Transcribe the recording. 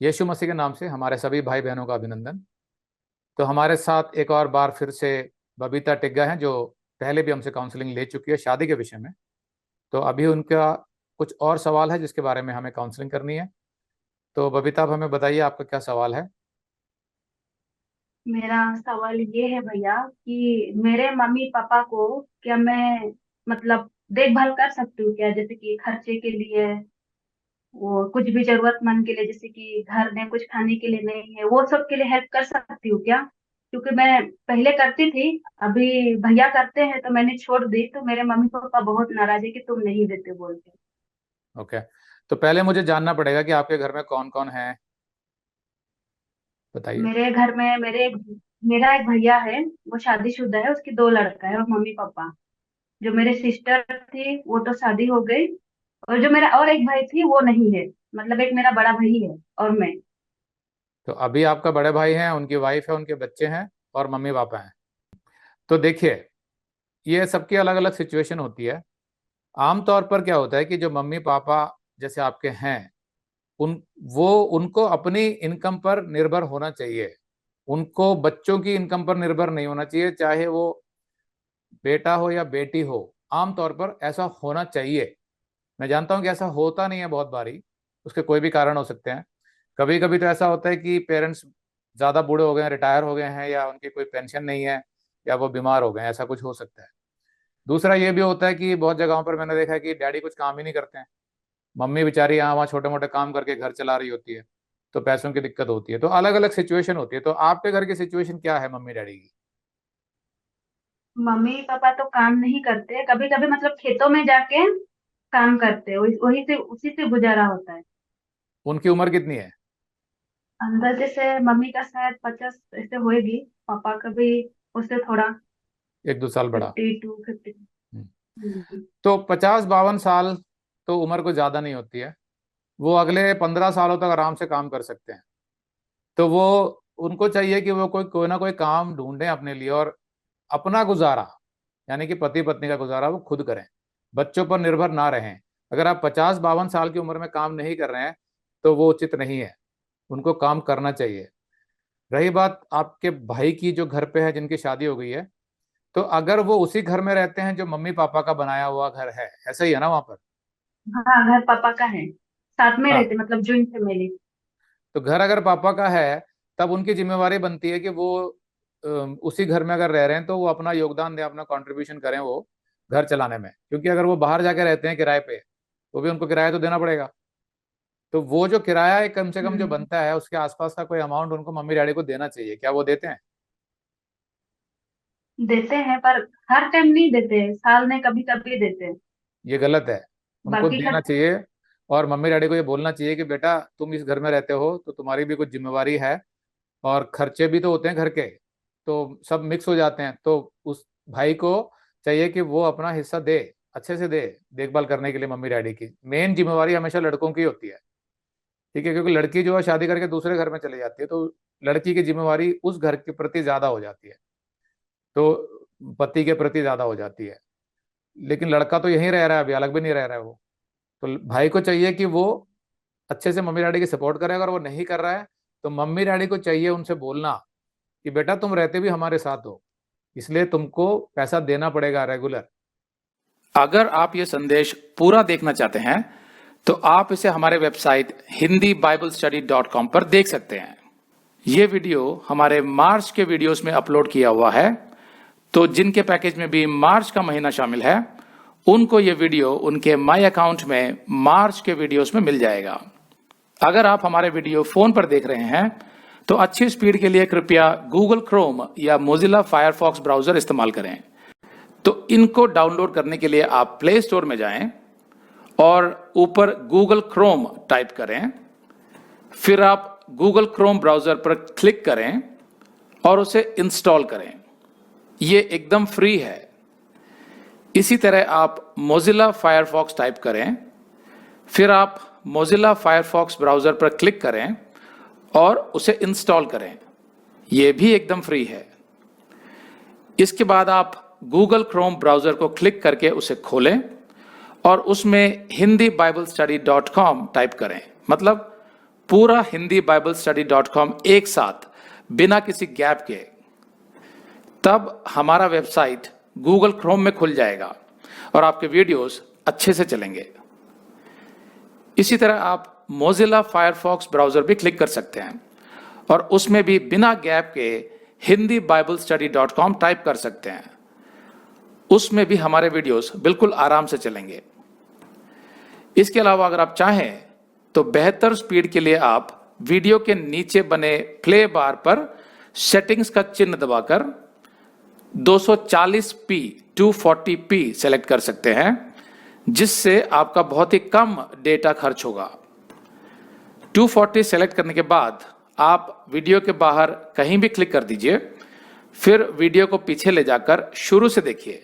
यीशु मसीह के नाम से हमारे सभी भाई बहनों का अभिनंदन। तो हमारे साथ एक और बार फिर से बबीता टिग्गा हैं, जो पहले भी हमसे काउंसलिंग ले चुकी है शादी के विषय में। तो अभी उनका कुछ और सवाल है जिसके बारे में हमें काउंसलिंग करनी है। तो बबीता, आप हमें बताइए आपका क्या सवाल है। मेरा सवाल ये है भैया कि मेरे मम्मी पापा को क्या मैं मतलब देखभाल कर सकती हूँ क्या, जैसे कि खर्चे के लिए, वो कुछ भी जरूरतमंद के लिए, जैसे कि घर में कुछ खाने के लिए नहीं है, वो सब के लिए हेल्प कर सकती हूँ क्या? क्योंकि मैं पहले करती थी, अभी भैया करते हैं तो मैंने छोड़ दी, तो मेरे मम्मी पापा बहुत नाराज है कि तुम नहीं देते बोल के। ओके, तो पहले मुझे जानना पड़ेगा कि आपके घर में कौन कौन है, बताइए। मेरे घर में मेरा एक भैया है, वो शादीशुदा है, उसकी दो लड़का है, और मम्मी पापा। जो मेरे सिस्टर थी वो तो शादी हो गई, और जो मेरा और एक भाई थी वो नहीं है, मतलब एक मेरा बड़ा भाई है और मैं। तो अभी आपका बड़े भाई हैं, उनकी वाइफ है, उनके बच्चे हैं और मम्मी पापा हैं। तो देखिए, ये सबकी अलग अलग सिचुएशन होती है। आमतौर पर क्या होता है कि जो मम्मी पापा जैसे आपके हैं, उन वो उनको अपनी इनकम पर निर्भर होना चाहिए। उनको बच्चों की इनकम पर निर्भर नहीं होना चाहिए, चाहे वो बेटा हो या बेटी हो। आमतौर पर ऐसा होना चाहिए। मैं जानता हूं कि ऐसा होता नहीं है बहुत बारी, उसके कोई भी कारण हो सकते हैं। कभी कभी तो ऐसा होता है कि पेरेंट्स ज्यादा बूढ़े हो गए हैं, रिटायर हो गए हैं, या उनकी कोई पेंशन नहीं है, या वो बीमार हो गए हैं, ऐसा कुछ हो सकता है। दूसरा ये भी होता है कि बहुत जगहों पर मैंने देखा है कि डैडी कुछ काम ही नहीं करते हैं। मम्मी बेचारी यहाँ वहाँ छोटे मोटे काम करके घर चला रही होती है, तो पैसों की दिक्कत होती है। तो अलग अलग सिचुएशन होती है। तो आपके घर की सिचुएशन क्या है मम्मी डैडी की। मम्मी पापा तो काम नहीं करते, कभी कभी मतलब खेतों में जाके काम करते हैं, वही से उसी से गुजारा होता है। उनकी उम्र कितनी है। अंदाजे से मम्मी का शायद 50 ऐसे होएगी, पापा का भी उससे थोड़ा एक दो साल बड़ा। 52-50। हम्म। तो 50-52 साल तो उम्र को ज्यादा नहीं होती है। वो अगले 15 सालों तक आराम से काम कर सकते हैं। तो वो उनको चाहिए कि वो कोई कोई ना कोई काम ढूंढें अपने लिए, और अपना गुजारा, यानी कि पति पत्नी का गुजारा, वो खुद करें। बच्चों पर निर्भर ना रहें। अगर आप 50-52 साल की उम्र में काम नहीं कर रहे हैं तो वो उचित नहीं है। उनको काम करना चाहिए। रही बात आपके भाई की, जो घर पे है, जिनकी शादी हो गई है, तो अगर वो उसी घर में रहते हैं जो मम्मी पापा का बनाया हुआ घर है, ऐसा ही है ना वहां पर। हाँ, घर पापा का है, साथ में हाँ, रहते, मतलब ज्वाइंट फैमिली। तो घर अगर पापा का है, तब उनकी जिम्मेवारी बनती है कि वो उसी घर में अगर रह रहे हैं तो वो अपना योगदान दें, अपना कंट्रीब्यूशन करें वो घर चलाने में। क्योंकि अगर वो बाहर जाके रहते हैं किराए पे, तो भी उनको किराया तो देना पड़ेगा। तो वो जो किराया है कम से कम जो हम्म। बनता है, उसके आसपास का कोई अमाउंट उनको मम्मी डैडी को देना चाहिए। क्या वो देते हैं। देते हैं पर हर टाइम नहीं देते, साल में कभी कभी देते हैं। ये गलत है। उनको बाकी देना खर्च। चाहिए। और मम्मी डैडी को ये बोलना चाहिए कि बेटा, तुम इस घर में रहते हो तो तुम्हारी भी कुछ जिम्मेवारी है, और खर्चे भी तो होते हैं घर के। तो सब मिक्स हो जाते हैं। तो उस भाई को चाहिए कि वो अपना हिस्सा दे, अच्छे से दे। देखभाल करने के लिए मम्मी डैडी की मेन जिम्मेवारी हमेशा लड़कों की होती है। ठीक है, क्योंकि लड़की जो है शादी करके दूसरे घर में चली जाती है, तो लड़की की जिम्मेवारी उस घर के प्रति ज्यादा हो जाती है। तो पति के प्रति ज्यादा हो जाती है। लेकिन लड़का तो यहीं रह रहा है, अभी अलग भी नहीं रह रहा है वो। तो भाई को चाहिए कि वो अच्छे से मम्मी डैडी की सपोर्ट करे। अगर वो नहीं कर रहा है, तो मम्मी डैडी को चाहिए उनसे बोलना कि बेटा, तुम रहते भी हमारे साथ हो, इसलिए तुमको पैसा देना पड़ेगा रेगुलर। अगर आप ये संदेश पूरा देखना चाहते हैं तो आप इसे हमारे वेबसाइट hindibiblesteady.com पर देख सकते हैं। ये वीडियो हमारे मार्च के वीडियोस में अपलोड किया हुआ है। तो जिनके पैकेज में भी मार्च का महीना शामिल है, उनको ये वीडियो उनके माई अकाउंट में मार्च के वीडियोस में मिल जाएगा। अगर आप हमारे वीडियो फोन पर देख रहे हैं तो अच्छी स्पीड के लिए कृपया गूगल क्रोम या मोजिला फायरफॉक्स ब्राउजर इस्तेमाल करें। तो इनको डाउनलोड करने के लिए आप प्ले स्टोर में जाएं और ऊपर गूगल क्रोम टाइप करें। फिर आप गूगल क्रोम ब्राउजर पर क्लिक करें और उसे इंस्टॉल करें। ये एकदम फ्री है। इसी तरह आप मोजिला फायरफॉक्स टाइप करें। फिर आप मोजिला फायरफॉक्स ब्राउजर पर क्लिक करें और उसे इंस्टॉल करें। यह भी एकदम फ्री है। इसके बाद आप गूगल क्रोम ब्राउजर को क्लिक करके उसे खोलें और उसमें hindibiblesteady.com टाइप करें, मतलब पूरा hindibiblesstudy.com एक साथ बिना किसी गैप के, तब हमारा वेबसाइट गूगल क्रोम में खुल जाएगा और आपके वीडियोस अच्छे से चलेंगे। इसी तरह आप मोजिला फायरफॉक्स ब्राउजर भी क्लिक कर सकते हैं और उसमें भी बिना गैप के hindibiblesstudy.com टाइप कर सकते हैं। उसमें भी हमारे वीडियोस बिल्कुल आराम से चलेंगे। इसके अलावा अगर आप चाहें तो बेहतर स्पीड के लिए आप वीडियो के नीचे बने प्ले बार पर सेटिंग्स का चिन्ह दबाकर 240p 240p सेलेक्ट कर सकते हैं, जिससे आपका बहुत ही कम डेटा खर्च होगा। 240 सेलेक्ट करने के बाद आप वीडियो के बाहर कहीं भी क्लिक कर दीजिए, फिर वीडियो को पीछे ले जाकर शुरू से देखिए।